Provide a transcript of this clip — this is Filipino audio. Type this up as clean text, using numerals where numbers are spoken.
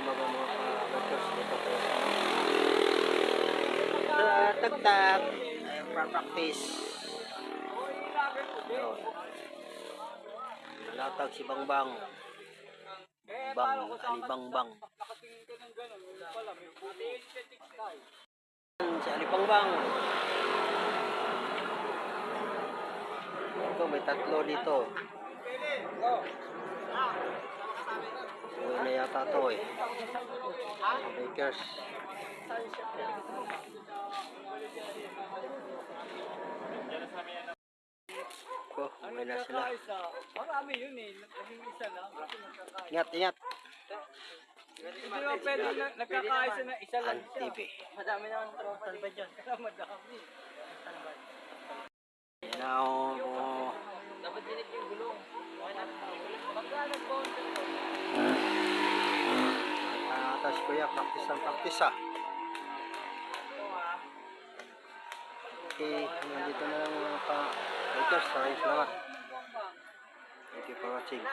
umaga mga ka-bikers. Dito po sa Tagtag practice. Latag si Bangbang. Alibangbang. Si Alibangbang. Ito may tatlo dito. Uwi na yata to eh. Bakers. Uwi na sila. Marami yun eh. Naging isa lang. Ingat. Hindi mo pwede nagkakaisa na isa lang siya. TV. Madami naman tropa ba dyan? Madami. Now, Dapat dinit yung gulong. Pagka nag-bounce tapos kuya, practice ah. Okay, nandito na lang mga ka-bikers. Salamat. Thank you for watching.